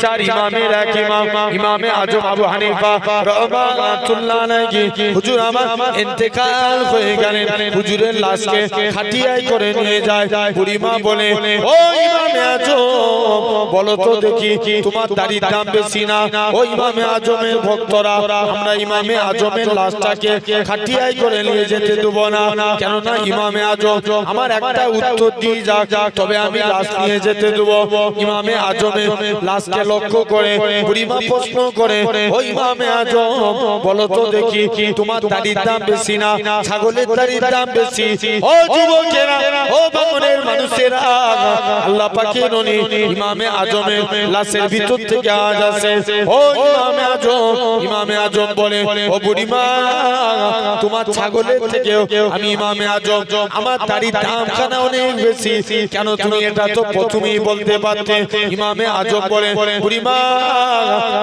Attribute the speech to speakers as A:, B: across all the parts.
A: চার ইমামের এক ইমাম ইমামে আজম আবু হানিফা রাহমাতুল্লাহ আলাইহি হুজুর আমার ইন্তেকাল হয়ে গেলেন। হুজুরের লাশকে খাটিয়ায় করে নিয়ে যায়। বুড়িমা বলে, ও ইমামে আজম বলো তো দেখি তোমার দাড়ির দাম বেশি না? ও ইমামে আজমের ভক্তরা, আমরা ইমামে আজমের লাশটাকে খাটিয়ায় করে নিয়ে যেতে দেব না, কেননা ইমামে আজম আমার একটা উত্তর দিয়ে যাক, তবে আমি লাশ নিয়ে যেতে দেব। ইমামে আজমের লাশকে লক্ষ্য করে বুড়িমা প্রশ্ন করে, ও ইমামে আজম বলো তো দেখি তোমার দাড়ির দাম বেশি না ছাগলের দাড়ির দাম বেশি? ও যুবকেরা, ও বামনের মানুষেরা, আল্লাহ পাকের ননি ইমামে আজমের লাশের ভিতর থেকে আওয়াজ আসে, ও ইমামে আজম বলে, ও বুড়িমা তোমার ছাগলের থেকেও আমি ইমামে আজম আমার দাড়ির দাম খানা অনেক বেশি, কেন তুমি এটা তো প্রথমেই বলতে পারতে? ইমামে আজম বলে, বুড়িমা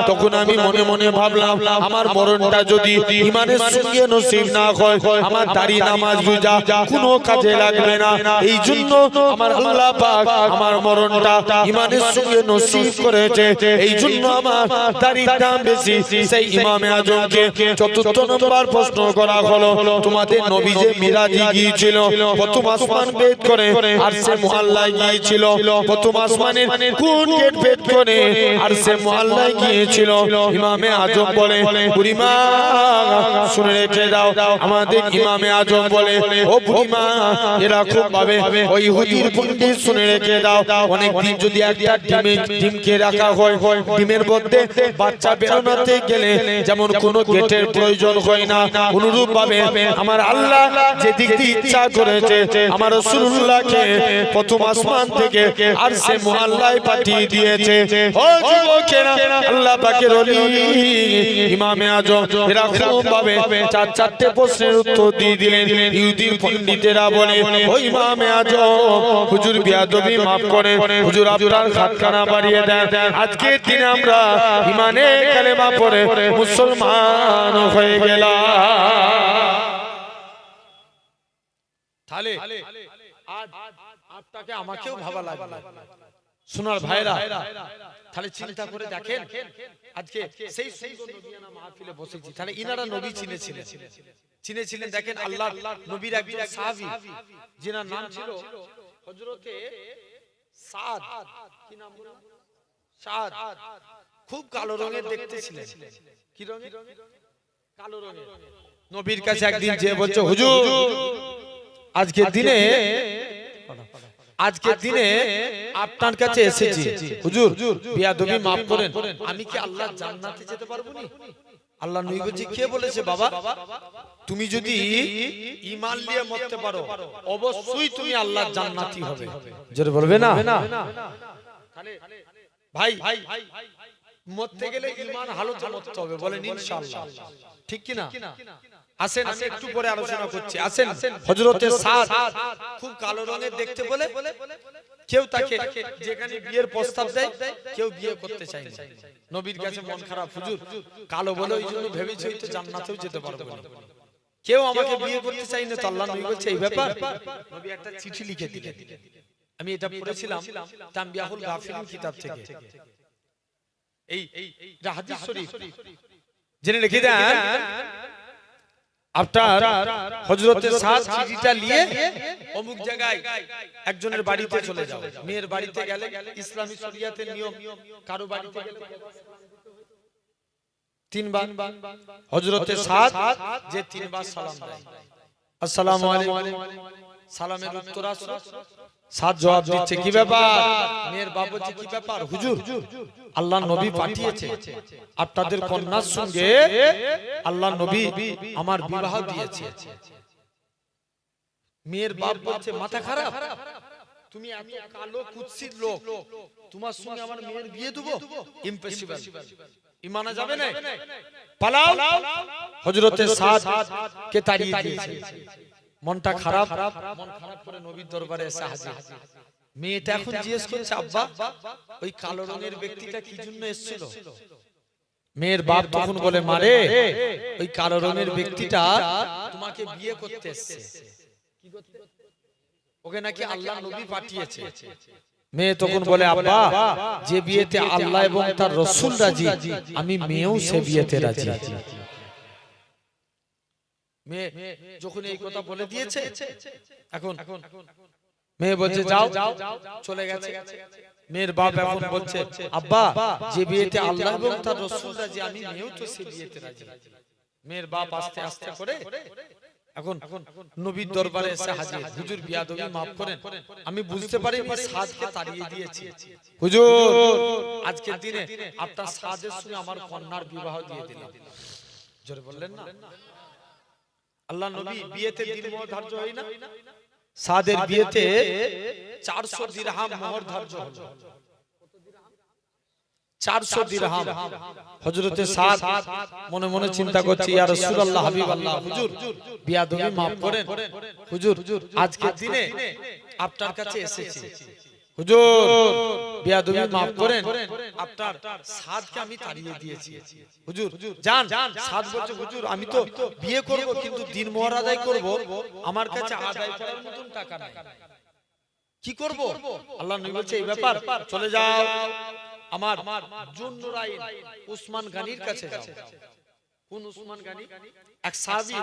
A: তখন আমি মনে মনে ভাবলাম আমার মরণটা যদি ইমানের সঙ্গে নসিব না হয়, আমার দাড়ি নামাজ রোজা কোনো কাজে লাগবে না। এই জন্য আমার আল্লাহ পাক আমার মরণটা ইমানের সঙ্গে নসিব করেছে, এই জন্য আমার দাড়ির দাম বেশি। সেই ইমামে আজমকে চতুর্থ নম্বর প্রশ্ন করা হলো, তোমাদের নবী যে মিরাজে গিয়েছিল, প্রথম আসমান ভেদ করে আরশে মুআল্লায় গিয়েছিল, প্রথম আসমানের কোন গেট ভেদ করে আরশে মুআল্লায় গিয়েছিল? ইমামে আজম বলে, বুড়িমা শুনে রেখে দাও। আমাদের ইমামে আজম বলে, ও বুড়িমা এরকম ভাবে ওই ইহুদির পণ্ডিত শুনে রেখে দাও, অনেকদিন যদি একটা ডিমকে রাখা হয়, ডিমের মধ্যে বাচ্চা বেরোনোতে গেলে যেমন কোনো গেটের প্রয়োজন হয় না, অনুরূপ ভাবে আমার আল্লাহ যেদিক দিয়ে ইচ্ছা করেছে আমার রাসূলুল্লাহকে প্রথম আসমান থেকে আরশে মুআল্লায় পাঠিয়ে দিয়েছে। ও যুবকেরা, আল্লাহ পাকের ওলি ইমামে আজম এরকম ভাবে চারটে প্রশ্নের উত্তর দিয়ে দিলেন। ইহুদির পণ্ডিতেরা বলে, ও ইমামে আজম হুজুর বিয়াদবি মাফ করে, হুজুর আপনার খাতখানা বাড়িয়ে দেন, আজকে দিনে আমরা ইমানে কালেমা পড়ে মুসলমান হয়ে গেলাম। তাহলে আজ আপনাকে আমাকেও ভাবা লাগবে সোনার ভাইরা, তাহলে চিন্তা করে দেখেন আজকে সেই নবিয়ানা মাহফিলে বসেছি, তাহলে ইনারা নবী চিনেছিলেন। দেখেন আল্লাহর নবীর একজন সাহাবী যিনার নাম ছিল হযরতে সাদ, কি নাম বলুন? সাদ। খুব কালো রঙের দেখতে ছিলেন। কি রঙের? কালো রঙের। নবীর কাছে একদিন যে বলছে, হুজুর আজকের দিনে আপনার কাছে এসেছি, হুজুর বিয়াদবি মাফ করেন, আমি কি আল্লাহর জান্নাতে যেতে পারবো না? আল্লাহ নবী বলছে, কে বলেছে বাবা? তুমি যদি ঈমান নিয়ে মরতে পারো অবশ্যই তুমি আল্লাহর জান্নাতি হবে। জোরে বলবে না? ভাই মরতে গেলে ঈমান হালতে মরতে হবে, বলেন ইনশাআল্লাহ, ঠিক কি না? আসেন আমি একটু পরে আলোচনা করছি। আসেন হযরতে সাদ খুব কালো রঙের দেখতে বলে কেউ তাকে যেখানে বিয়ের প্রস্তাব দেয় কেউ বিয়ে করতে চায় না। নবীর কাছে মন খারাপ, হুজুর কালো বলে ওই জন্য ভেবেছি হয়তো জান্নাতেও যেতে পারবো না, কেউ আমাকে বিয়ে করতে চাই না। তো আল্লাহ নবী বলছে এই ব্যাপার, নবী একটা চিঠি লিখে দিলেন। আমি এটা পড়েছিলাম তানবিয়াহুল গাফিলিন কিতাব থেকে, এই হাদিস শরীফ জেনে রেখে দেন। আপনার হযরতে সাদ চিঠিটা নিয়ে অমুক জায়গায় একজনের বাড়িতে চলে যাও। মেয়ের বাড়িতে গেলে ইসলামী শরিয়াতের নিয়ম, কারো বাড়িতে গেলে তিনবার হযরতে সাদ যে তিনবার সালাম দেয়, আসসালামু আলাইকুম, সালামের উত্তর আসে, সাদ জবাব দিচ্ছে, কি ব্যাপার? মেয়ের বাবা বলছে, কি ব্যাপার হুজুর? আল্লাহ নবী পাঠিয়েছে, আপনাদের কন্যার সঙ্গে আল্লাহ নবী আমার বিবাহ দিয়েছে। মেয়ের বাপ বলছে, মাথা খারাপ, তুমি এত কালো কুৎসিত লোক, তোমার সঙ্গে আমার মেয়ের বিয়ে দেব? ইম্পসিবল, ইমানা যাবে না, পালাও। হযরতে সাদ কে তাড়িয়ে দিয়েছে। মনটা খারাপ, মন খারাপ করে নবীর দরবারে এসে হাজির। মেয়েটা এখন জিজ্ঞেস করছে, আব্বা ওই কালো রঙের ব্যক্তিটা কি জন্য এসেছিল? মেয়ের বাপ তখন বলে, মারে ওই কালো রঙের ব্যক্তিটা তোমাকে বিয়ে করতে এসেছে, ওকে নাকি আল্লাহ নবী পাঠিয়েছে। মেয়ে তখন বলে আব্বা যে বিয়েতে আল্লাহ এবং তার রাসূল রাজি আমি মেয়েও সে বিয়েতে রাজি। মেয়ে যখন এই কথা বলে দিয়েছে এখন মেয়ে বলছে যাও চলে গেছে। মেয়ের বাপ এখন বলছে আব্বা যে বিয়েতে আল্লাহ এবং তার রাসূল রাজি আমি মেয়েও তো সে বিয়েতে রাজি। মেয়ের বাপ আস্তে আস্তে করে এখন নবীর দরবারে এসে হাজির। হুজুর বিয়াদবি maaf করেন, আমি বুঝতে পারিনি সাদকে তাড়িয়ে দিয়েছি। হুজুর আজকের দিনে আপনার সাদের সঙ্গে আমার কন্যার বিবাহ দিয়ে দিলাম। জোরে বললেন না? আল্লাহ নবী বিয়েতে দিনমোহর ধার্য হয় না? সাদের বিয়েতে 400 দিরহাম মোহর ধার্য হলো। 400 দিরহাম। হযরতে সাদ মনে মনে চিন্তা করছে ইয়া রাসূলুল্লাহ হাবিবাল্লাহ হুজুর বিয়াদবি maaf করেন, হুজুর আজকের দিনে আপনার কাছে এসেছি, হুজুর বিয়াদবি maaf করেন, আপনার সাদকে আমি তাড়িয়ে দিয়েছি। হুজুর যান। সাদ বলছে হুজুর আমি তো বিয়ে করব কিন্তু দিন মোহর আদায় করব, আমার কাছে আদায় করার মতন টাকা নাই, কি করব? আল্লাহ নবী বলছে এই ব্যাপার চলে যাও আমার জুন্নুরাইন উসমান গানির কাছে যাও। কোন উসমান গানি? এক সাহাবী,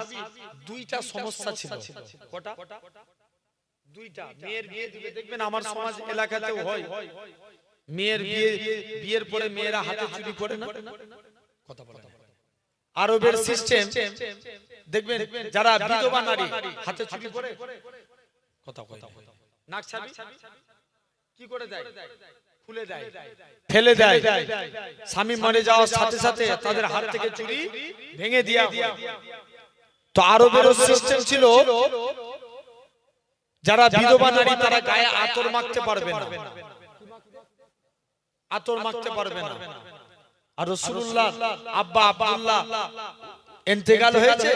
A: দুইটা সমস্যা ছিল। কটা? দুইটা। মেয়ের বিয়ে দিবে, দেখবেন আমার সমাজ এলাকাতেও হয়, মেয়ের বিয়ের পরে মেয়েরা হাতে চুড়ি পরে না, কথা বলে। আরবের সিস্টেম দেখবেন যারা বিধবা নারী হাতে চুড়ি পরে, কথা কয় না। নাক ছাবি কি করে দেয়? খুলে দেয়, ফেলে দেয়। স্বামী মরে যাওয়ার সাথে সাথে তাদের হাত থেকে চুড়ি ভেঙে দেয়া হয়। তো আরবের সিস্টেম ছিল যারা বিধবা নারী তারা গায়ে আতর মাখতে পারবে না, আতর মাখতে পারবে না। আর রাসূলুল্লাহ আব্বা আব্দুল্লাহ ইন্তেকাল হয়েছে।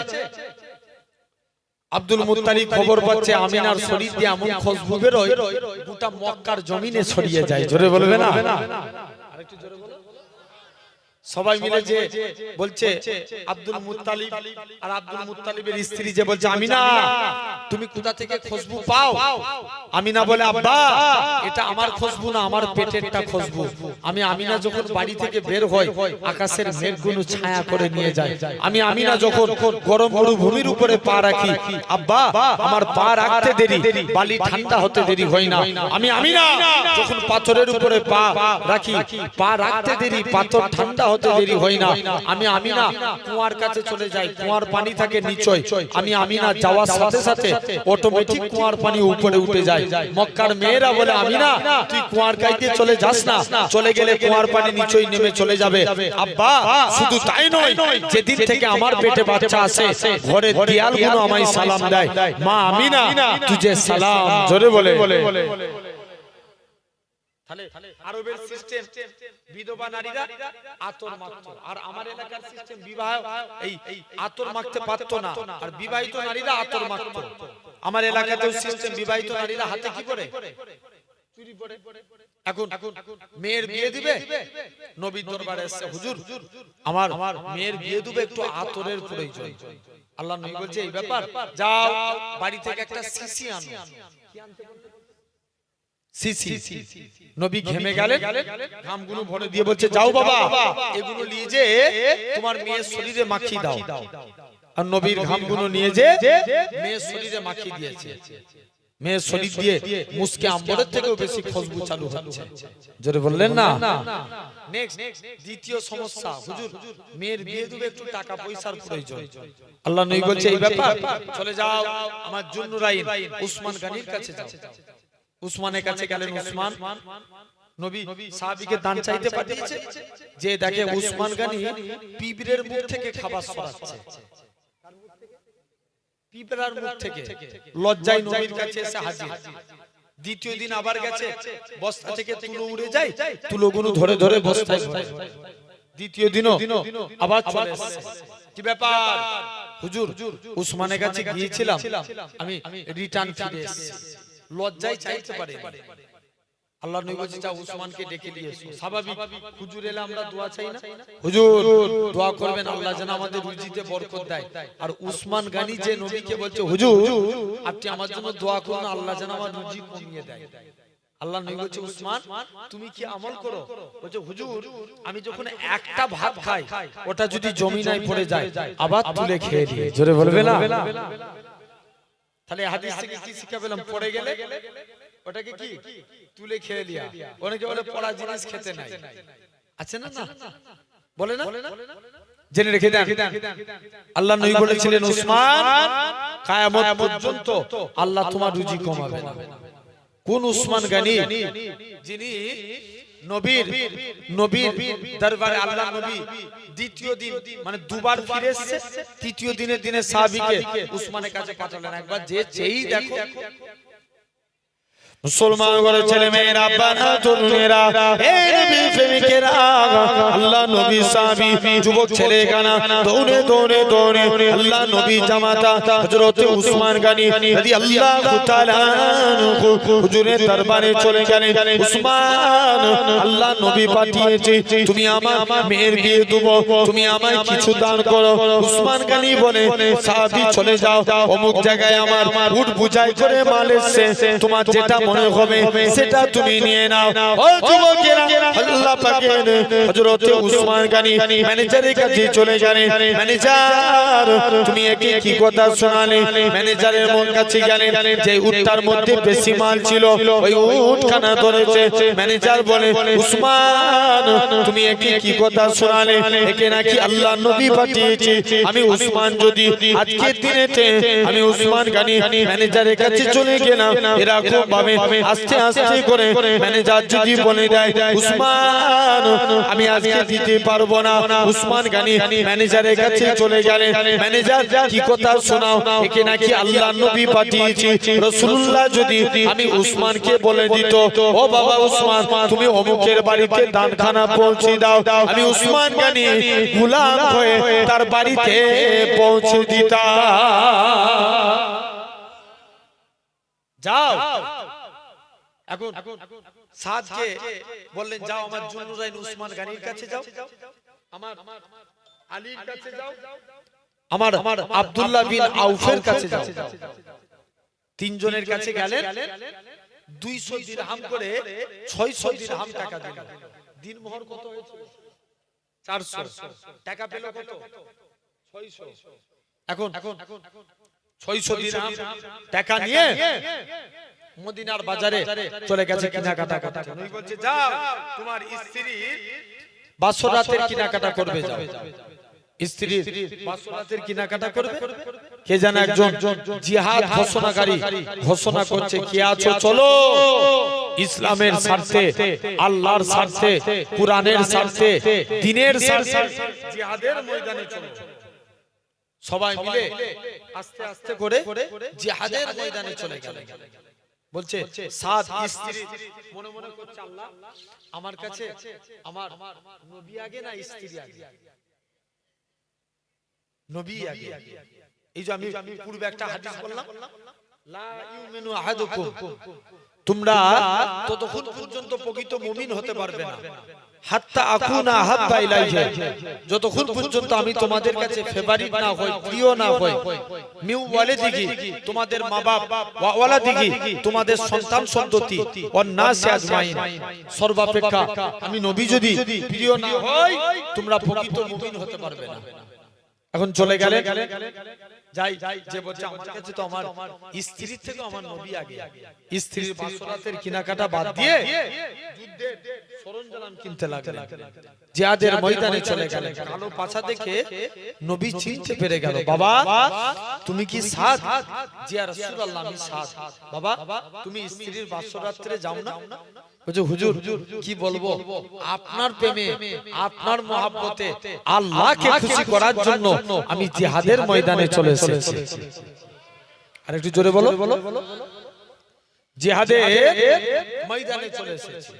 A: আব্দুল মুত্তালিব খবর পাচ্ছে আমিনার শরীর দিয়ে এমন খুশবু বেরোয় গোটা মক্কার জমিনে ছড়িয়ে যায়। জোরে বলবে না? আরেকটু জোরে বলো। সবাই মিলে যে বলছে আব্দুল মুত্তালিব আর আব্দুল মুত্তালিবের স্ত্রী যে বলছে আমিনা তুমি কোথা থেকে খুশবু পাও? আমিনা বলে আব্বা এটা আমার খুশবু না, আমার পেটেরটা খুশবু। আমি আমিনা যখন বাড়ি থেকে বের হই আকাশের মেঘগুলো ছায়া করে নিয়ে যায়। আমি আমিনা যখন গরম মরুভূমির উপরে পা রাখি আব্বা আমার পা রাখতে দেরি বালি ঠান্ডা হতে দেরি হয় না। আমি আমিনা যখন পাথরের উপরে পা রাখি পা রাখতে দেরি পাথর ঠান্ডা হতে দেরি হয় না। আমি আমিনা কুয়ার কাছে চলে যাই, কুয়ার পানি থাকে নিচয়, আমি আমিনা যাওয়ার সাথে সাথে অটোমেটিক কুয়ার পানি উপরে উঠে যায়। মক্কার মেয়েরা বলে আমিনা তুই কুয়ার কাছে চলে যাস না, চলে গেলে কুয়ার পানি নিচয় নেমে চলে যাবে। আব্বা শুধু তাই নয়, যেদিন থেকে আমার পেটে বাচ্চা আসে ঘরের দেয়ালগুলো আমায় সালাম দেয়, মা আমিনা তুঝে সালাম। জোরে বলে। আরবের সিস্টেম বিধবা নারীরা আতর মাখতো, আর আমার এলাকার সিস্টেম বিবাহ এই আতর মাখতে পারতো না, আর বিবাহিত নারীরা আতর মাখতো। আমার এলাকাতেও সিস্টেম বিবাহিত নারীরা হাতে কি করে চুড়ি পরে। এখন মেয়ের বিয়ে দিবে, নবীর দরবারে এসে হুজুর আমার মেয়ের বিয়ে দিবে, একটু আতরের প্রয়োজন। আল্লাহ নবী বলছে এই ব্যাপার যাও বাড়ি থেকে একটা শিশি আনো। নবী ঘেমে গেলেন, ঘামগুলো ভরে দিয়ে বলছে যাও বাবা এগুলো নিয়ে যে তোমার মেয়ের শরীরে মাখিয়ে দাও। আর নবীর ঘামগুলো নিয়ে যে মেয়ের শরীরে মাখিয়ে দিয়েছে। মেয়ের শরীর দিয়ে মুসকে আম্বরের থেকেও বেশি খুশবু চালু হচ্ছে। জোরে বললেন না? নেক্সট দ্বিতীয় সমস্যা, হুজুর মেয়ের বিয়ে দিবে, একটু টাকা পয়সার প্রয়োজন। আল্লাহ নবী বলছে এই ব্যাপার চলে যাও আমার জুন্নুরাইন উসমান গানির কাছে যাও। উসমানের কাছে গেলেন। উসমান নবী সাহাবীকে দান চাইতে পাঠিয়েছে, যে দেখে উসমান গানি পিঁপড়ের মুখ থেকে খাবার সরাচ্ছে, পিঁপড়ার মুখ থেকে। লজ্জায় নবীর কাছে এসে হাজির। দ্বিতীয় দিন আবার গেছে, বস্তা থেকে তুলো উড়ে যায়, তুলোগুলো ধরে ধরে বস্তায় ভরে। দ্বিতীয় দিনও আবার চলে এসেছে, কি ব্যাপার হুজুর উসমানের কাছে গিয়েছিলাম, আমি রিটার্ন ফিরে এসেছি। লজ্জায় চাইতে পারে। আল্লাহ নবী বলেছেন যাও উসমানকে ডেকে নিয়ে এসো। স্বাভাবিক হুজুর এলে আমরা দোয়া চাই না? হুজুর দোয়া করবেন আল্লাহ যেন আমাদের রুজিতে বরকত দেয়। আর উসমান গানি যে নবীকে বলছে হুজুর আপনি আমার জন্য দোয়া করুন আল্লাহ যেন আমার রুজি কমিয়ে দেয়। আল্লাহ নবী বলছে উসমান তুমি কি আমল করো? বলছে হুজুর আমি যখন একটা ভাত খাই ওটা যদি জমিনায় পড়ে যায় আবার তুলে খেয়ে দিই। জোরে বলবে না? তাহলে হাদিস থেকে কি শিক্ষা পেলাম? পড়ে গেলে ওটাকে কি তুলে খেয়ে লিয়া। অনেকে বলে পড়া জিনিস খেতে নাই, আছে না? না বলে না? জেনে রেখে দেন আল্লাহ নবী বলেছিলেন উসমান কিয়ামত পর্যন্ত আল্লাহ তোমার রুজি কমাবে না। কোন উসমান গনি? যিনি নবীর দরবারে আল্লাহ নবী দ্বিতীয় দিন মানে দুবার ফিরে এসেছে, তৃতীয় দিনের দিনে সাহাবীকে উসমানের কাছে পাঠালেন। একবার যে যেই দেখো মুসলমান ঘরের ছেলে মেয়েরা আব্বারা তরুণেরা হে নবী প্রেমিকেরা আল্লাহ নবী সাহাবী যুবক ছেলে গানা দৌড়ে দৌড়ে দৌড়ে আল্লাহ নবী জামাতা হযরত উসমান গনি রাদিয়াল্লাহু তাআলা আনহু হুজুরের দরবারে চলে গেলেন। উসমান আল্লাহ নবী পাঠিয়েছে তুমি আমার মেয়ের বিয়ে দেব, তুমি আমায় কিছু দান করো। উসমান গনি বলে সাহাবী চলে যাও, অমুক জায়গায় আমার উট বুঝাই করে মাল এসেছে, তোমার যেটা মনে হবে সেটা তুমি নিয়ে নাও। ও যুবকেরা আল্লাহ পাকের হযরত উসমান গনি ম্যানেজারের কাছে চলে গেলেন। ম্যানেজার তুমি একে কি কথা শোনালে? ম্যানেজারের মন কাছে গেলেন, যে উটটার মধ্যে বেশি মাল ছিল ওই উটখানা ধরেছে। ম্যানেজার বলে উসমান তুমি একে কি কথা শোনালে? একে নাকি আল্লাহ নবী পাঠিয়েছে। আমি উসমান যদি আজকের দিনেতে আমি উসমান গনি ম্যানেজারের কাছে চলে গেলাম, এরকম ভাবে আস্তে আস্তে করে ম্যানেজার যদি বলে দেয় উসমান আমি আজকে দিতে পারবো না, উসমান গনি ম্যানেজারের কাছে চলে গেলেন। ম্যানেজার কি কথা শোনাও? একে নাকি আল্লাহ নবী পাঠিয়েছে। রাসূলুল্লাহ যদি আমি উসমানকে বলে দিত ও বাবা উসমান তুমি অমুকের বাড়িতে দানখানা পৌঁছে দাও, আমি উসমান গনি গোলাম হয়ে তার বাড়িতে পৌঁছে দিতাম। যাও এখন সাদকে বললেন যাও আমার জুনুরাইন উসমান গনির কাছে যাও, আমার আলীর কাছে যাও, আমার আব্দুল্লাহ বিন আউফের কাছে যাও। তিনজনের কাছে গেলেন, 200 দিরহাম করে 600 দিরহাম টাকা দিলেন। দিনমোহর কত হয়েছিল? 400 টাকা পেল কত? 600। এখন 600 দিরহাম টাকা নিয়ে মদিনার বাজারে চলে গেছে কেনাকাটা করতে। নবী বলছে যাও তোমার স্ত্রীর বাসরাতের কেনাকাটা করবে, যাও স্ত্রীর বাসরাতের কেনাকাটা করবে। কে জানে একজন জিহাদ ঘোষণাকারী ঘোষণা করছে কে আছো চলো ইসলামের স্বার্থে, আল্লাহর স্বার্থে, কুরআনের স্বার্থে, দ্বীনের স্বার্থে জিহাদের ময়দানে চলো। সবাই মিলে আস্তে আস্তে করে জিহাদের ময়দানে চলে গেল। বলছে সাদ স্ত্রী মনে মনে করছে আল্লাহ আমার কাছে আমার নবী আগে না স্ত্রী আগে? নবী আগে। এই যে আমি পূর্বে একটা হাদিস বললাম লা ইউমিনু আহাদুকুম, তোমরা ততক্ষণ পর্যন্ত প্রকৃত মুমিন হতে পারবে না হাত্তা আকুনা আহাব্বা ইলাইহি, যতক্ষণ পর্যন্ত আমি তোমাদের কাছে ফেভারিট না হই, প্রিয় না হই, মিউ ওয়ালিদিহি তোমাদের মা-বাপ, ওয়া ওয়ালাদিহি তোমাদের সন্তান সন্ততি, ওয়ান নাস আজমাইন সর্বাপেক্ষা আমি নবী যদি প্রিয় না হই তোমরা প্রকৃত মুমিন হতে পারবে না। এখন চলে গেলেন, যাই যে বলছে আমার কাছে তো আমার স্ত্রীর থেকে আমার নবী আগে। স্ত্রীর বাসরাতের কেনাকাটা বাদ দিয়ে যুদ্ধের সরঞ্জাম কিনতে লাগলেন, জিহাদের ময়দানে চলে গেলেন। কালো পাছা দেখে নবী চিনতে পেরে গেল, বাবা তুমি কি সাদ? জি ইয়া রাসূলুল্লাহ আমি সাদ। বাবা তুমি স্ত্রীর বাসরাতে যাও না? বলছে হুজুর কি বলবো, আপনার প্রেমে আপনার মহব্বতে আল্লাহকে খুশি করার জন্য আমি জিহাদের ময়দানে চলে এসেছি। আর একটু জোরে বলো, জিহাদের ময়দানে চলে এসেছি।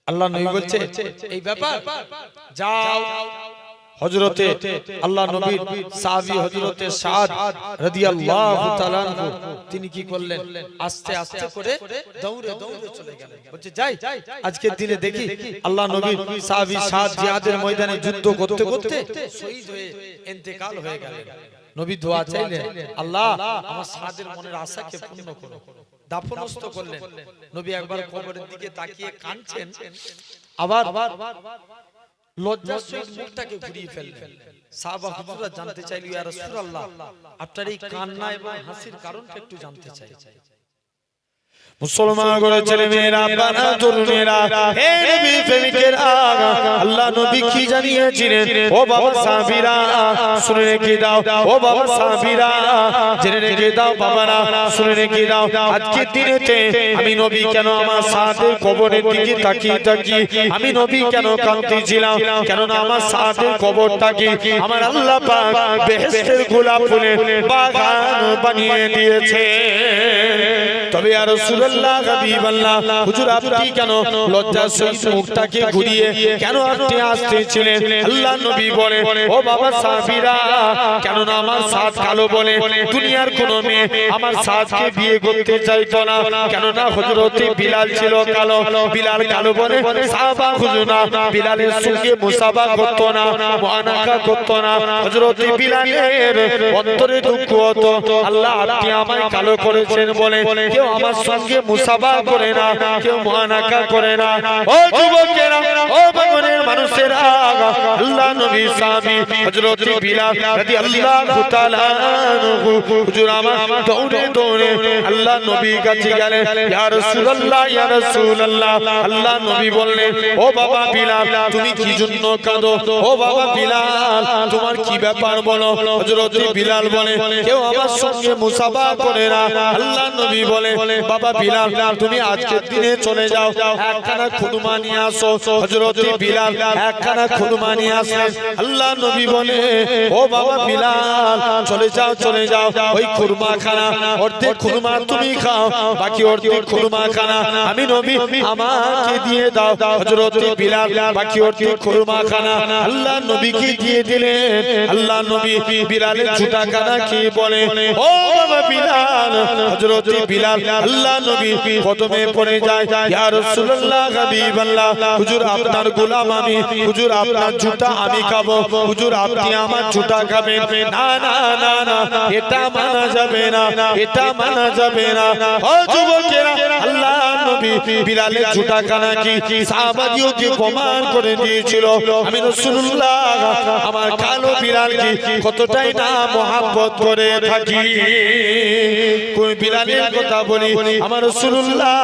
A: আল্লাহ নবী বলছে এই ব্যাপার, যাও। হযরতে আল্লাহ নবীর সাহাবী হযরতে সাদ রাদিয়াল্লাহু তাআলা আনহু তিনি কি করলেন, আস্তে আস্তে করে দৌড়ে দৌড়ে চলে গেলেন। বলছে যাই আজকের দিনে দেখি আল্লাহ নবীর সাহাবী সাদ জিহাদের ময়দানে যুদ্ধ করতে করতে শহীদ হয়ে ইন্তেকাল হয়ে গেলেন। নবী দোয়া চাইলেন, আল্লাহ আমার সাদের মনের আশাকে পূর্ণ করো। দাফনস্থ করলেন। নবী একবার কবরের দিকে তাকিয়ে কাঁদছেন, আবার লজ্জার সহিত মুখটাকে ঘুরিয়ে ফেললেন। সাহাবা হুজুররা জানতে চাইল, ইয়া রাসূলুল্লাহ, আপনার এই কান্না এবং হাসির কারণটা একটু জানতে চাই। মুসলমান ঘরের ছেলে মেয়েরা, বানা তরুণেরা, হে নবী প্রেমিকেরা, আল্লাহ নবী কি জানিয়েছিলেন? ও বাবা সাহাবীরা শুনে রেখে দাও, ও বাবা সাহাবীরা জেনে রেখে দাও, বাবারা শুনে রেখে দাও। আজকের দিনেতে আমি নবী কেন আমার সাথে কবরের দিকে তাকিয়ে তাকিয়ে আমি নবী কেন কাঁদতেছিলাম? কেননা আমার সাথে কবরটাকে আমার আল্লাহ পাক বেহেশতের গোলাপ ফুলে বাগান বানিয়ে দিয়েছে। তবে আর রাসূলুল্লাহ হাবিবাল্লাহ, হুজুর আপনি কেন লজ্জার সহিত মুখটাকে ঘুরিয়ে কেন আপনি আসতেছিলেন? আল্লাহ নবী বলে, ও বাবা সাহাবীরা, কেন না আমার সাথ কালো বলে দুনিয়ার কোন মেয়ে আমার সাথকে বিয়ে করতে চাইতো না। কেন না হযরতে বিলাল ছিল কালো, বিলাল কালো বলে সাহাবা হুজুরা বিলালের সঙ্গে মুসাফা করতো না, মুআনাকা করতো না। হযরতে বিলালের অন্তরে দুঃখ হতো, আল্লাহ আপনি আমায় কালো করেছেন বলে কেউ আমার সঙ্গে মুসাফা করে না, কেউ মুআনাকা করে না। ও যুবকেরা, ও বাগানের মানুষেরা, আল্লাহ নবী সাহাবী হযরত বিলাল রাদিয়াল্লাহু তাআলা আনহু হুজুর আমার দৌড়ে দৌড়ে আল্লাহ নবীর কাছে গেলেন। ইয়া রাসূলুল্লাহ, ইয়া রাসূলুল্লাহ। আল্লাহ নবী বললেন, ও বাবা বিলাল, তুমি কি জন্য কাঁদো? ও বাবা বিলাল, তোমার কি ব্যাপার বলো? হযরত বিলাল বলে, কেউ আমার সঙ্গে মুসাফা করে না। আল্লাহ নবী বলে, বাবা বিলাল, তুমি আজকের দিনে চলে যাও, একখানা খুরমা নিয়ে আসো। হযরত বিলাল একখানা খুরমা নিয়ে আসলেন। আল্লাহ নবী বলে, ও বাবা বিলাল, চলে যাও, চলে যাও, ওই খুরমা খানা অর্ধেক খুরমা তুমি খাও, বাকি অর্ধেক খুরমা খানা আমি নবী আমাকে দিয়ে দাও। হযরত বিলাল বাকি অর্ধেক খুরমা খানা আল্লাহ নবীকে দিয়ে দিলেন। আল্লাহ নবী বিলালের ঝুটা খানা খেয়ে বলে, ও বাবা বিলাল। হযরত বিলাল আল্লাহ নবী কদমে পড়ে যায়, ইয়া রাসূলুল্লাহ হাবিবাল্লাহ, হুজুর আপনার গোলাম আমি, হুজুর আপনার ঝুটা আমি খাবো, হুজুর আপনি আমার ঝুটা খাবেন। না না না না, এটা মানা যাবে না, এটা মানা যাবে না। ও যুবকেরা, আল্লাহ নবী বিলালের ঝুটা খানা কি সাহাবাদিওকে প্রমাণ করে দিয়েছিল, আমি রাসূলুল্লাহ আমার কালো বিলালকে কতটাই না মহব্বত করে থাকি। কোন বিলালের কথা বলি, আমার রাসূলুল্লাহ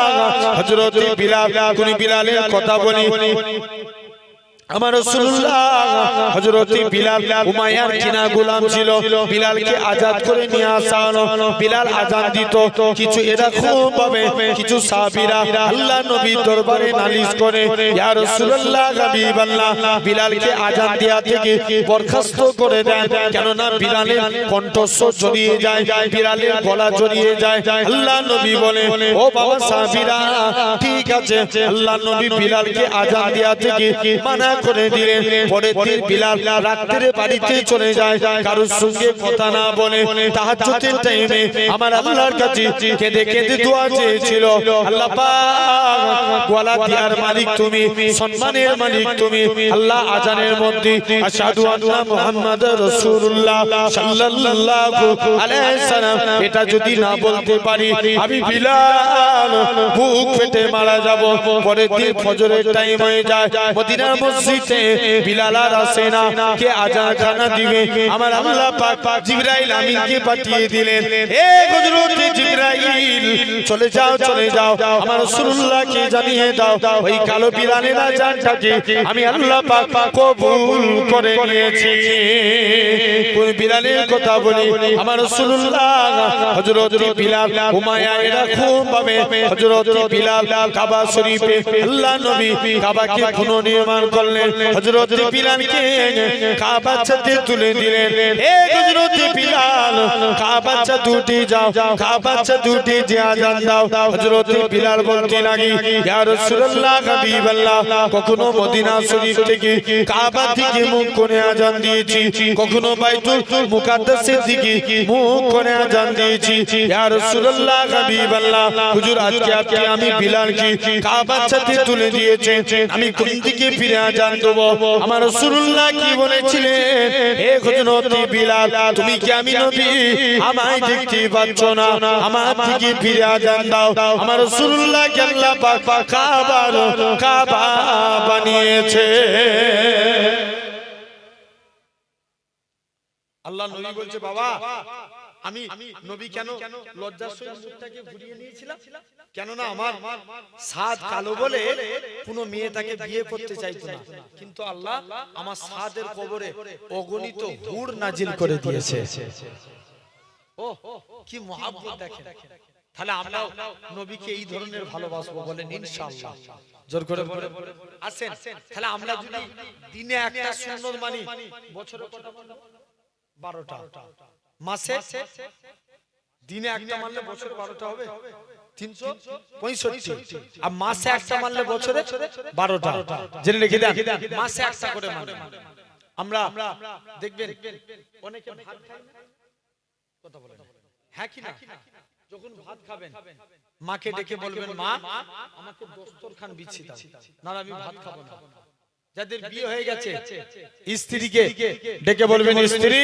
A: হযরত বিলাল, কোন বিলালের কথা বলি, আমার রাসূলুল্লাহ হযরত বিলাল উমাইয়ার কিনা গোলাম ছিল, বিলালকে আজাদ করে নিয়ে আসা হলো। বিলাল আজান দিত, কিছু এরকম ভাবে কিছু সাহাবীরা আল্লাহ নবীর দরবারে নালিশ করে, ইয়া রাসূলুল্লাহ হাবিবাল্লাহ, বিলালকে আজান দেয়া থেকে বরখাস্ত করে দেন, কেন না বিলালের কণ্ঠস্বর জড়িয়ে যায়, বিলালের গলা জড়িয়ে যায়। আল্লাহ নবী বলে, ও বাবা সাহাবীরা, ঠিক আছে। আল্লাহ নবী বিলালকে আজান দেয়া থেকে মানা করে দিলেন। পরের দিন বিলাল রাত্রে বাড়িতে চলে যায়, কারোর সঙ্গে কথা না বলে তাহাজ্জুদের টাইমে আমার আল্লাহর কাছে কেঁদে কেঁদে দোয়া চেয়েছিল, আল্লাহ পাক গলা দিয়ার মালিক তুমি, সম্মানের মালিক তুমি। আল্লাহ আজানের মধ্যে আশহাদু আন্না মুহাম্মাদুর রাসূলুল্লাহ সাল্লাল্লাহু আলাইহি সাল্লাম এটা যদি না বলতে পারি আমি বিলাল বুক ফেটে মারা যাব। পরের দিন ফজরের টাইম হয়ে যায়, মদিনার মসজিদে বিলাল আর আসে না, কে আজান খানা দিবে? আমার আল্লাহ পাক জিবরাইল আমিনকে পাঠিয়ে দিলেন, হে হযরত জিবরাইল, চলে যাও, চলে যাও, আমার রাসূলুল্লাহকে জানিয়ে দাও ওই কালো বিলালের আজানটাকে আমি আল্লাহ পাক কবুল করে নিয়েছি। কোন বিলালের কথা বলি, আমার রাসূলুল্লাহ হযরত বিলাল উমাইয়া এরকম ভাবে হযরত বিলাল কাবা শরীফে আল্লাহ নবী কাবাকে পুনর্নির্মাণ করলেন। হযরত বিলালকে কাবার ছাদে তুলে দিলেন, হে হযরত বিলাল, কাবার ছাদ উঠে যাও, কাবার ছাদ উঠে যে আজান দাও। হযরত বিলাল বলতে লাগি, ইয়া রাসূলুল্লাহ হাবিবাল্লাহ, কখনো মদিনা শরীফ থেকে কাবার দিকে মুখ করে আজান দিয়েছি, কখনো বাইতুল মুকাদ্দাসের দিকে মুখ করে আজান দিয়েছি। ইয়া রাসূলুল্লাহ হাবিবাল্লাহ, হুজুর আজকে আপনি আমি বিলালকে কাবার ছাদে তুলে দিয়েছেন, আমি কোন দিকে ফিরে আজান আজান দেব আমার রাসূলুল্লাহ কি বলেছিলেন হে হযরত বিলাল তুমি কি আমি নবী আমায় দেখতে পাচ্ছ না আমার দিকে ফিরে আজান দাও আমার রাসূলুল্লাহ কে আল্লাহ পাক কাবা বানিয়েছে আল্লাহ নবী বলছে বাবা আমি নবী কেন লজ্জার সহিত মুখটাকে ঘুরিয়ে নিয়েছিলাম কেন না আমার সাদ কালো বলে কোনো মেয়ে তাকে বিয়ে করতে চাইতো না কিন্তু আল্লাহ আমার সাদের কবরে অগণিত হুর নাজিল করে দিয়েছে ও কি মহব্বত দেখেন তাহলে আমরা নবীকে এই ধরনের ভালোবাসবো বলেন ইনশাআল্লাহ জোর করে আসেন তাহলে আমরা যদি দিনে একটা সুন্নত মানি বছরে কত 12টা মাসে দিনে একটা মানলে বছরে 12টা হবে 365 আর মাসে একটা মানলে বছরে 12টা জেনে রেখে দেন মাসে একটা করে মানে আমরা দেখবেন অনেকে ভাত খায় না কথা বলেন হ্যাঁ কি না যখন ভাত খাবেন মাকে ডেকে বলবেন মা আমাকে দস্তরখান বিছিয়ে দাও না আমি ভাত খাবো না যাদের বিয়ে হয়ে গেছে স্ত্রীকে ডেকে বলবেন স্ত্রী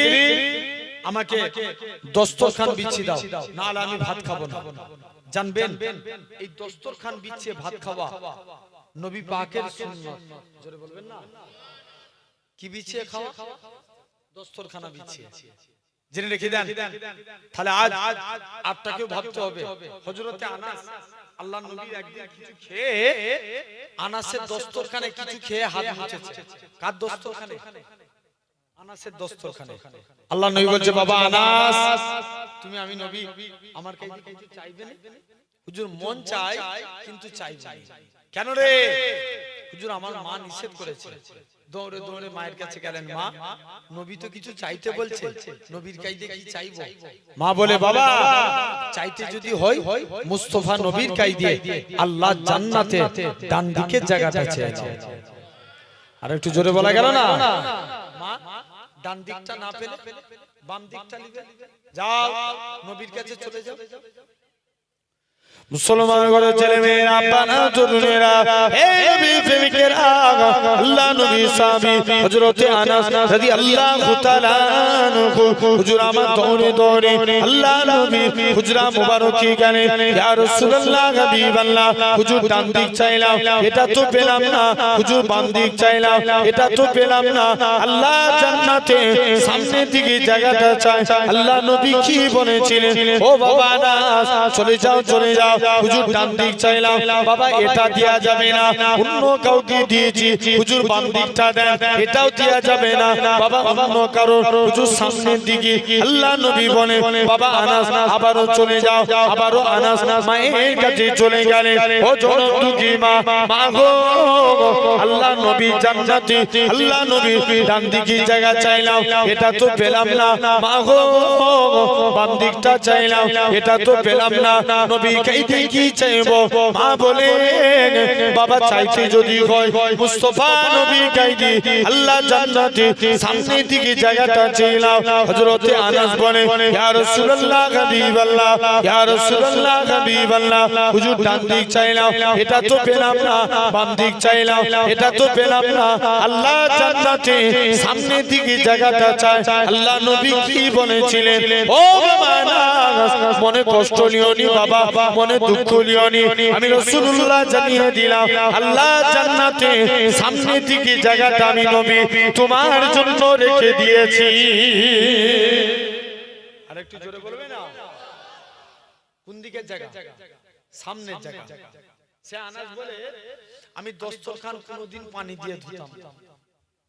A: আমাকে দস্তরখান বিছিয়ে দাও না আমি ভাত খাবো না জানবেন এই দস্তরখান বিছিয়ে ভাত খাওয়া নবী পাকের সুন্নাত জোরে বলবেন না কি বিছিয়ে খাওয়া দস্তরখানা বিছিয়ে জেনে রেখে দেন তাহলে আজ আপনাকেও ভাবতে হবে হযরতে আনাস আল্লাহর নবীর একদিন কিছু খেয়ে আনাসের দস্তরখানে কিছু খেয়ে হাত মুছেছে কার দস্তরখানে আনাসের দস্তরখানে আল্লাহর নবী বলছে বাবা আনাস তুমি আমি নবী আমার কাছে কিছু চাইবে না হুজুর মন চাই কিন্তু চাইবে না কেন রে হুজুর আমার মা নিষেধ করেছে দৌড়ে দৌড়ে মায়ের কাছে গেলেন মা নবী তো কিছু চাইতে বলছে নবীর কাছে কি চাইবো মা বলে বাবা চাইতে যদি হয় মুস্তাফা নবীর কাছে দিয়ে আল্লাহ জান্নাতে ডান দিকের জায়গাটা চেয়েছে আর একটু জোরে বলা গেল না মা ডান দিকটা না পেলে বাম দিকটা নিবে যাও নবীর কাছে চলে যাও মুসলমান ঘরের ছেলে মেয়েরা আব্বানা তরুণেরা হে নবী প্রেমিকেরা আল্লাহ নবী সাহাবী হযরতে আনাস রাদিয়াল্লাহু তাআলা আনহু হুজুর আমার দৌড়ে দৌড়ে আল্লাহ নবী হুজরা মুবারকি গেলেন ইয়া রাসূলুল্লাহ হাবিবাল্লাহ হুজুর ডান দিক চাইলাম এটা তো পেলাম না হুজুর বাম দিক চাইলাম এটা তো পেলাম না আল্লাহ জান্নাতে সামনের দিকে জায়গাটা চাই আল্লাহ নবী কি বলেছিলেন ও বাবা আনাস চলে যাও হুজুর ডান দিক চাইলাম বাবা এটা দেয়া যাবে না অন্য কাউকে দিয়েছি হুজুর বাম দিকটা দেন এটাও দেয়া যাবে না বাবা অন্য কারো হুজুর সামনের দিকে আল্লাহ নবী বলে বাবা আনাস আবারও চলে যাও আবারও আনাস মায়ের কাছে চলে গেলেন ও জনদুখী মা গো আল্লাহ নবী জান্নাতে আল্লাহ নবী ডান দিকে জায়গা চাইলাম এটা তো পেলাম না মা গো বাম দিকটা চাইলাম এটা তো পেলাম না নবী কি চাইবো মা বলে বাবা চাইতে যদি হয় মুস্তাফা নবী কাইদি আল্লাহ জান্নাতে সামনের দিকে জায়গাটা চাইলাম হযরতে আনাস বলে ইয়া রাসূলুল্লাহ হাবিবাল্লাহ ইয়া রাসূলুল্লাহ হাবিবাল্লাহ হুজুর ডান দিক চাইলাম এটা তো পেলাম না বাম দিক চাইলাম এটা তো পেলাম না আল্লাহ জান্নাতে সামনের দিকে জায়গাটা চাই আল্লাহ নবী কি বলেছিলেন ও বাবা আনাস মনে কষ্ট নিও নি বাবা মনে দুঃখ লিওনি আমি রাসূলুল্লাহ জানিয়ে দিলাম আল্লাহ জান্নাতে সামনের দিকে জায়গাটা আমি নবী তোমার জন্য রেখে দিয়েছি আরেকটু জোরে বলবে না কোন দিকের জায়গা সামনের জায়গা সে আনাস বলে আমি দস্তরখান কোনদিন পানি দিয়ে ধুতাম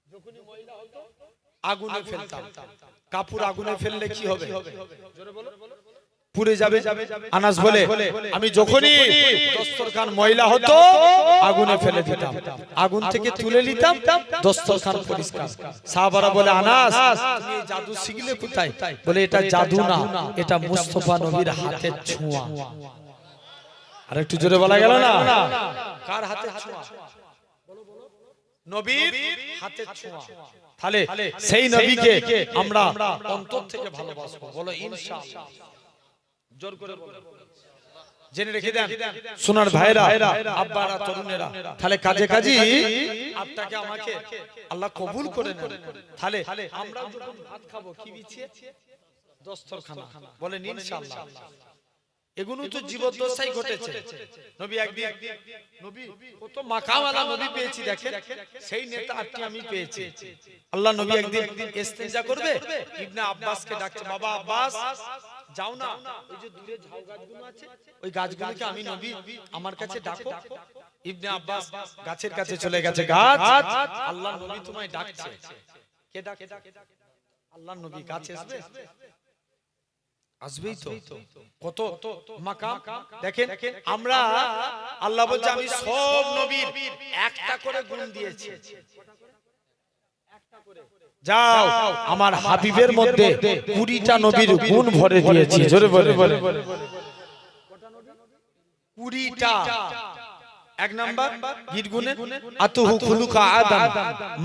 A: যখনই ময়লা হতো আগুনে ফেলতাম কাপড় আগুনে ফেললে কি হবে জোরে বলো পুড়ে যাবে আনাস বলে আমি যখনই দস্তরখান ময়লা হতো আগুনে ফেলে দিতাম আগুন থেকে তুলে নিতাম দস্তরখান পরিষ্কার সাহাবারা বলে আনাস তুমি জাদু শিখলে কোথায় বলে এটা জাদু না এটা মুস্তাফা নবীর হাতের ছোঁয়া আর একটু জোরে বলা গেল না কার হাতের ছোঁয়া নবীর হাতের ছোঁয়া তাহলে সেই নবীকে আমরা অন্তর থেকে ভালোবাসবো বলো ইনশাআল্লাহ জোর করে বলো জেনে রেখে দেন সোনার ভাইরা, আব্বারা, তরুণেরা, তাহলে কাজে কাজী আপনাকে আমাকে আল্লাহ কবুল করে নেন। তাহলে আমরা যখন ভাত খাবো কি বিছিয়ে? দস্তরখানা, বলেন ইনশাআল্লাহ। এগুলো তো জীবদ্দশাই ঘটেছে। নবী একদিন, নবী কত মাকামওয়ালা নবী পেয়েছি দেখেন, সেই নেতা আপনি আমি পেয়েছি। আল্লাহ নবী একদিন ইস্তেঞ্জা করবে, ইবনে আব্বাসকে ডাকছে, বাবা আব্বাস যাও না, ওই যে দূরে ঝাউ গাছগুলো আছে ওই গাছগুলোকে আমি নবী আমার কাছে ডাকো। ইবনে আব্বাস গাছের কাছে চলে গেছে, গাছ আল্লাহ নবী তোমায় ডাকছে। কে ডাকে? আল্লাহ নবী। গাছ আসবে? আসবেই তো। কত মাকাম দেখেন। আমরা আল্লাহ বলছে আমি সব নবীর একটা করে গুণ দিয়েছি, যাও আমার হাবিবের মধ্যে 20টা নবীর গুণ ভরে দিয়েছি। জোরে বলে 20টা। এক নাম্বার গীত গুণে আতুহু খুলুকা আদম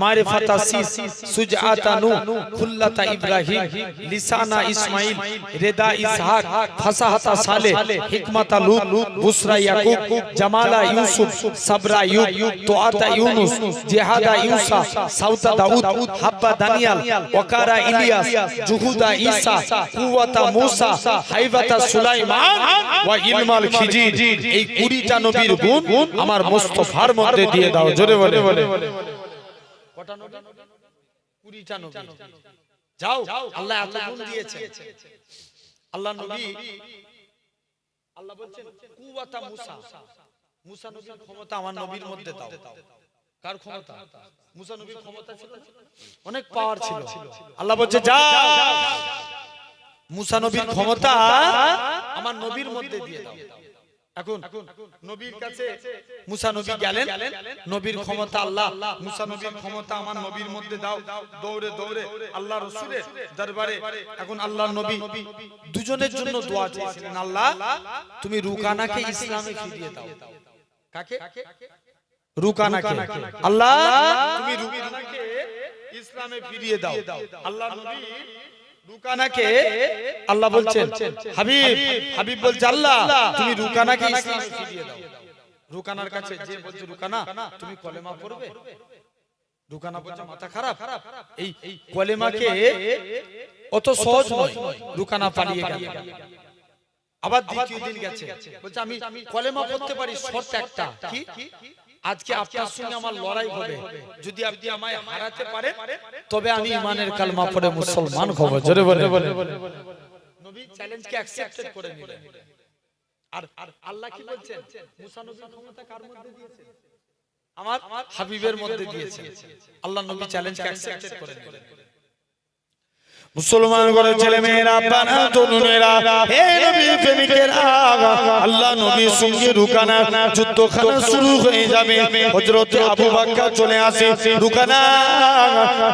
A: মারিফাতা সিস সুজআতা নূহ খুল্লাতা ইব্রাহিম লিসানা ইসমাঈল রেদা ইসহাক ফাসাহাতা সালেহ হিকমাতা লূত বুসরা ইয়াকুব জামালা ইউসুফ সাবরা ইউব তুআতা ইউনুস জিহাদা ইউসা সাউতা দাউদ হাব্বা দানিয়াল ওয়াকারা ইলিয়াস জুহুদা ঈসা কুওয়াতা মূসা হাইবাতা সুলাইমান ওয়া ইলমাল খিজির। এই 20টা নবীর গুণ আমার মুস্তাফার মধ্যে দিয়ে দাও। জোরে বলে কটা নবী? 20টা নবী। যাও, আল্লাহ এত গুণ দিয়েছে। আল্লাহ নবী, আল্লাহ বলছেন কুওয়াতা মূসা, মূসা নবীর ক্ষমতা আমার নবীর মধ্যে দাও। কার ক্ষমতা? মূসা নবীর ক্ষমতা ছিল, অনেক পাওয়ার ছিল। আল্লাহ বলছে যাও, মূসা নবীর ক্ষমতা আমার নবীর মধ্যে দিয়ে দাও। এখন নবীর কাছে মূসা নবী গেলেন, নবীর ক্ষমতা আল্লাহ, মূসা নবীর ক্ষমতা আমার নবীর মধ্যে দাও। দৌড়ে দৌড়ে আল্লাহ রাসূলের দরবারে। এখন আল্লাহর নবী দুজনের জন্য দোয়া চেয়েছিলেন, আল্লাহ তুমি রুকানাকে ইসলামে ফিরিয়ে দাও। কাকে? রুকানাকে। আল্লাহ তুমি রুকানাকে ইসলামে ফিরিয়ে দাও। আল্লাহর নবী রুকানাকে, আল্লাহ বলছেন হাবিব, হাবিব বলছে আল্লাহ তুমি রুকানাকে ইসলামে ফিরিয়ে দাও। রুকানার কাছে যে বলছে রুকানা তুমি কলেমা পড়বে, রুকানা বলছে মাথা খারাপ, এই কলেমাকে অত সহজ নয়। রুকানা পালিয়ে গেল। আবার দ্বিতীয় দিন গেছে, বলছে আমি কলেমা পড়তে পারি, শর্ত একটা। কি? আজকে আপনার সঙ্গে আমার লড়াই হবে, যদি আপনি আমায় হারাতে পারেন তবে আমি ঈমানের কালমা পড়ে মুসলমান হব। জোরে বলে নবী চ্যালেঞ্জকে অ্যাকসেপ্ট করে নিলেন। আর আল্লাহ কি বলছেন? মুসা নবীর ক্ষমতা কার মধ্যে দিয়েছেন? আমার হাবিবের মধ্যে দিয়েছেন। আল্লাহ নবী চ্যালেঞ্জকে অ্যাকসেপ্ট করে নিলেন। মুসলমান ঘরের ছেলে মেয়েরা, বানা তরুণেরা, হে নবীর প্রেমিকেরা, আল্লাহ নবীর সঙ্গে রুকানা যুদ্ধখানা শুরু হয়ে যাবে। হযরত আবু বকর চলে আসে, রুকানা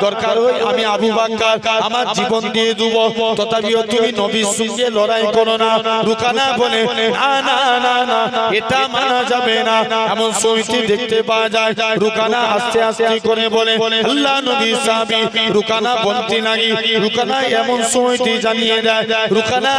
A: দরকার হয় আমি আবু বকর আমার জীবন দিয়ে দেব, তথাপিও তুমি নবীর সঙ্গে লড়াই করো না। রুকানা বলে না না না না, এটা মানা যাবে না। এমন সময়টি দেখতে পাওয়া যায়, রুকানা আস্তে আস্তে করে বলে আল্লাহ নবীর সাহাবী রুকানা বলতে লাগি। রুকানা এমন সময়টি জানিয়ে দেয়, রুকানা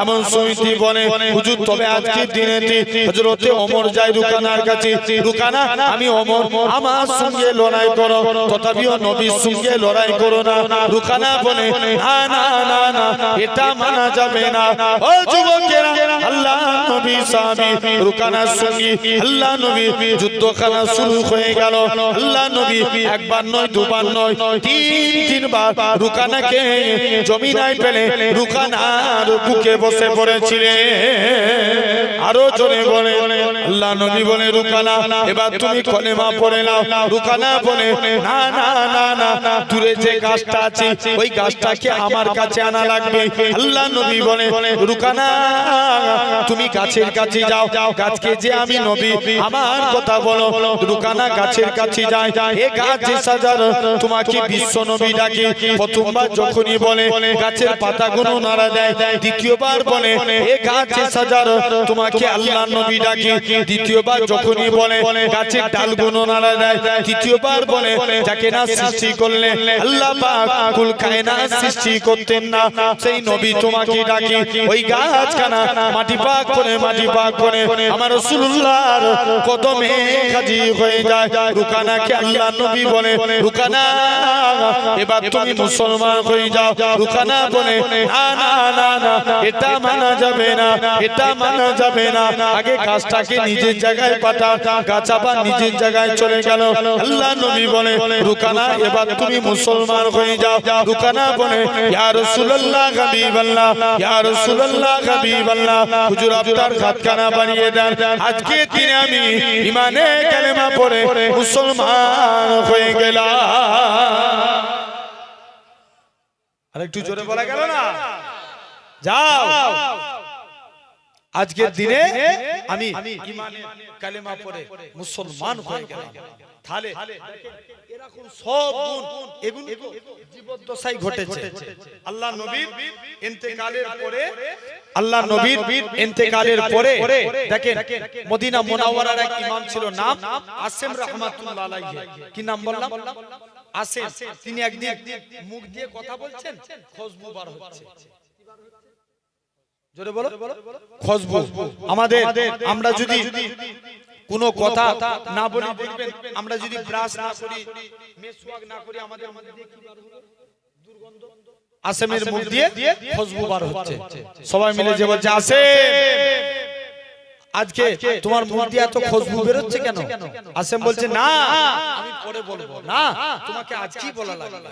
A: এমন সময়টি বলে হুজুর তবে আজকের দিনেতে হযরতে ওমর যায় রুকানার কাছে, রুকানা আমি ওমর আমার সঙ্গে লড়াই করো, তথাপিও নবীর সঙ্গে লড়াই করো না। রুকানা বলে না না না না, এটা মানা যাবে না। ও যুবকেরা, আল্লাহ নবী সাহাবী রুকানার সঙ্গে আল্লাহ নবী যুদ্ধখানা শুরু হয়ে গেল। আল্লাহ নবী একবার নয়, দুবার নয়, তিনবার রুকানাকে জমিনায় ফেলে রুকানার বুকে বসে পড়েছিলেন। আরো জোরে বলে আল্লাহ নবী বলে রুকানা এবার তুমি কলেমা পড়ে নাও। রুকানা বলে না না না না, দূরে যে গাছটা আছে ওই গাছটাকে আমার কাছে আনা লাগবে। আল্লাহ নবী বলে রুকানা তুমি গাছের কাছে যাও, গাছকে যে আমি নবী আমার কথা বলো। রুকানা গাছের কাছে যায়, এ গাছ সাজার তোমাকে বিশ্ব নবী ডাকে। প্রথমবার যখনই বলে গাছের পাতাগুলো নাড়া দেয়, দ্বিতীয়বার বলে এ গাছ সাজার তোমাকে আল্লাহ নবী ডাকে। দ্বিতীয়বার যখনই বলে গাছের ডালগুলো নাড়া দেয়, তৃতীয়বার বলে যাকে না সৃষ্টি করলে আল্লাহ পাক কুল কায়নাত সৃষ্টি করতেন না সেই নবী তোমাকে ডাকি ওই গাছখানা মাটি পাক করে আমার রাসূলুল্লাহর কদমে হাজির হয়ে যায় রুকানাকে আল্লাহ নবী বলে রুকানা এবার তুমি মুসলমান হয়ে যাও রুকানা বলে না না না না এটা মানা যাবে না এটা মানা যাবে না আগে গাছটাকে নিজের জায়গায় পাঠা গাছ আবার নিজের জায়গায় চলে গেল আল্লাহ নবী বলে রুকানা এবার তুমি মুসলমান হয়ে যাও রুকানা বলে ইয়া রাসূলুল্লাহ হাবিবাল্লাহ ইয়া রাসূলুল্লাহ হাবিবাল্লাহ হুজুর আপনার হাতখানা বানিয়ে দেন আজকে দিনে আমি ঈমানে কালেমা পড়ে মুসলমান হয়ে গেলাম আরেকটু জোরে বলা গেল না যাও আজকের দিনে আমি ঈমানে কালেমা পড়ে মুসলমান হয়ে গেলাম তাহলে এরকম সব গুণ এগুলো জীবদ্দশায় ঘটেছে আল্লাহ নবীর ইন্তেকালের পরে দেখেন মদিনা মুনাওয়ারার এক ইমাম ছিল নাম আসেম রাহমাতুল্লাহ আলাইহি কি নাম বললাম আসেম তিনি একদিন মুখ দিয়ে কথা বলছেন খুশবু বার হচ্ছে জোরে বলো খুশবু আমাদের আমরা যদি কোনো কথা না বলি দেখবেন আমরা যদি ব্রাশ না করি মেসওয়াক না করি আমাদের মধ্যে কি বার হবে দুর্গন্ধ আসেমের মুখ দিয়ে খুশবু বার হচ্ছে সবাই মিলে যে বলছে আসেম আজকে তোমার মুখ দিয়ে এত খুশবু বের হচ্ছে কেন আসেম বলছে না আমি পরে বলবো না তোমাকে আজকেই বলা লাগবে